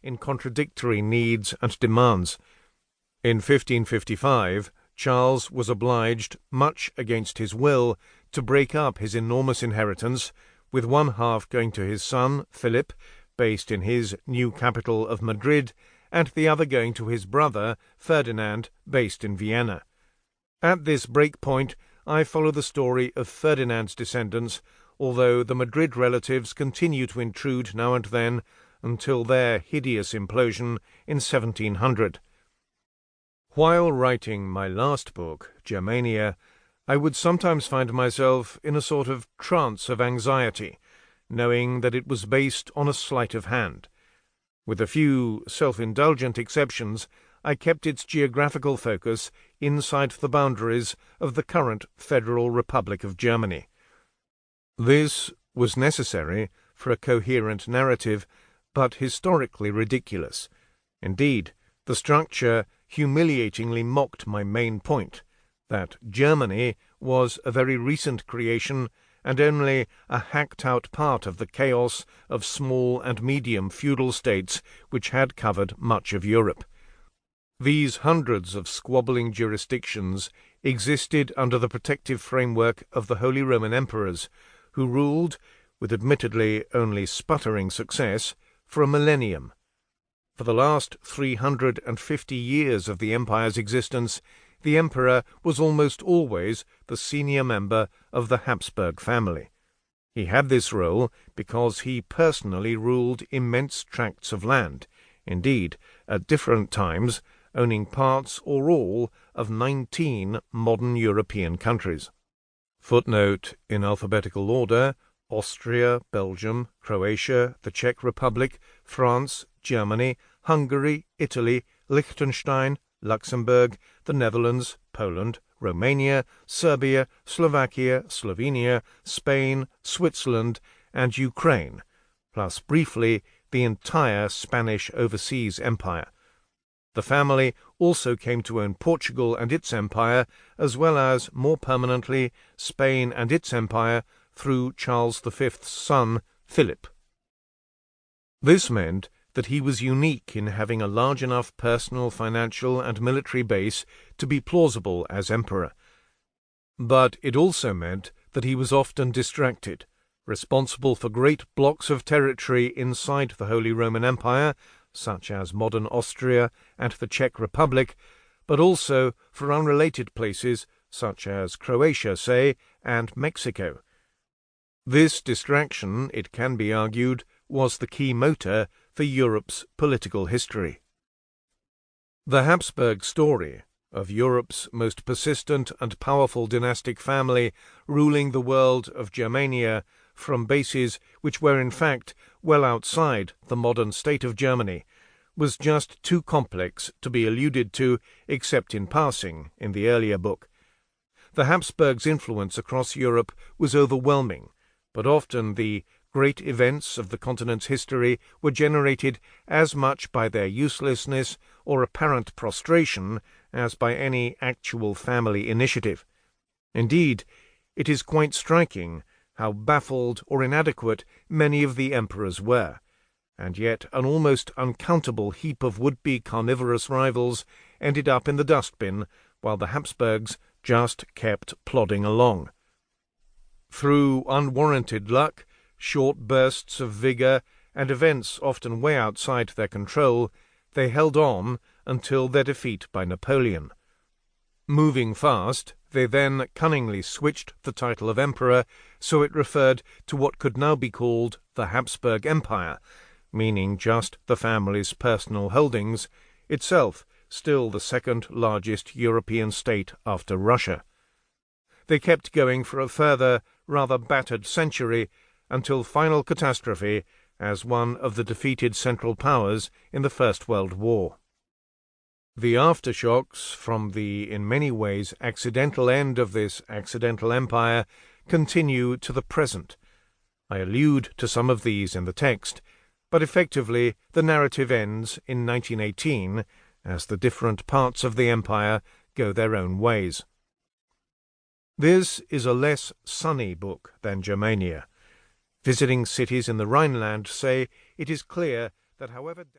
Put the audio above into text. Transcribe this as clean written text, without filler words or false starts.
in contradictory needs and demands. In 1555, Charles was obliged, much against his will, to break up his enormous inheritance, with one half going to his son, Philip, based in his new capital of Madrid, and the other going to his brother, Ferdinand, based in Vienna. At this break point, I follow the story of Ferdinand's descendants, although the Madrid relatives continue to intrude now and then until their hideous implosion in 1700. While writing my last book, Germania, I would sometimes find myself in a sort of trance of anxiety, knowing that it was based on a sleight of hand. With a few self-indulgent exceptions, I kept its geographical focus inside the boundaries of the current Federal Republic of Germany. This was necessary for a coherent narrative, but historically ridiculous. Indeed, the structure humiliatingly mocked my main point, that Germany was a very recent creation and only a hacked-out part of the chaos of small and medium feudal states which had covered much of Europe. These hundreds of squabbling jurisdictions existed under the protective framework of the Holy Roman Emperors, who ruled, with admittedly only sputtering success, for a millennium. For the last 350 years of the empire's existence, the emperor was almost always the senior member of the Habsburg family. He had this role because he personally ruled immense tracts of land, indeed, at different times, owning parts or all of 19 modern European countries. Footnote in alphabetical order: Austria, Belgium, Croatia, the Czech Republic, France, Germany, Hungary, Italy, Liechtenstein, Luxembourg, the Netherlands, Poland, Romania, Serbia, Slovakia, Slovenia, Spain, Switzerland, and Ukraine, plus briefly the entire Spanish overseas empire. The family also came to own Portugal and its empire, as well as, more permanently, Spain and its empire, through Charles V's son, Philip. This meant that he was unique in having a large enough personal, financial, and military base to be plausible as emperor. But it also meant that he was often distracted, responsible for great blocks of territory inside the Holy Roman Empire, such as modern Austria and the Czech Republic, but also for unrelated places, such as Croatia, say, and Mexico. This distraction, it can be argued, was the key motor for Europe's political history. The Habsburg story of Europe's most persistent and powerful dynastic family ruling the world of Germania from bases which were in fact well outside the modern state of Germany was just too complex to be alluded to except in passing in the earlier book. The Habsburgs' influence across Europe was overwhelming, but often the great events of the continent's history were generated as much by their uselessness or apparent prostration as by any actual family initiative. Indeed, it is quite striking how baffled or inadequate many of the emperors were, and yet an almost uncountable heap of would-be carnivorous rivals ended up in the dustbin while the Habsburgs just kept plodding along. Through unwarranted luck, short bursts of vigour, and events often way outside their control, they held on until their defeat by Napoleon. Moving fast, they then cunningly switched the title of emperor so it referred to what could now be called the Habsburg Empire, meaning just the family's personal holdings, itself still the second largest European state after Russia. They kept going for a further, rather battered century, until final catastrophe as one of the defeated Central Powers in the First World War. The aftershocks from the, in many ways, accidental end of this accidental empire continue to the present. I allude to some of these in the text, but effectively the narrative ends in 1918 as the different parts of the empire go their own ways. This is a less sunny book than Germania. Visiting cities in the Rhineland say it is clear that however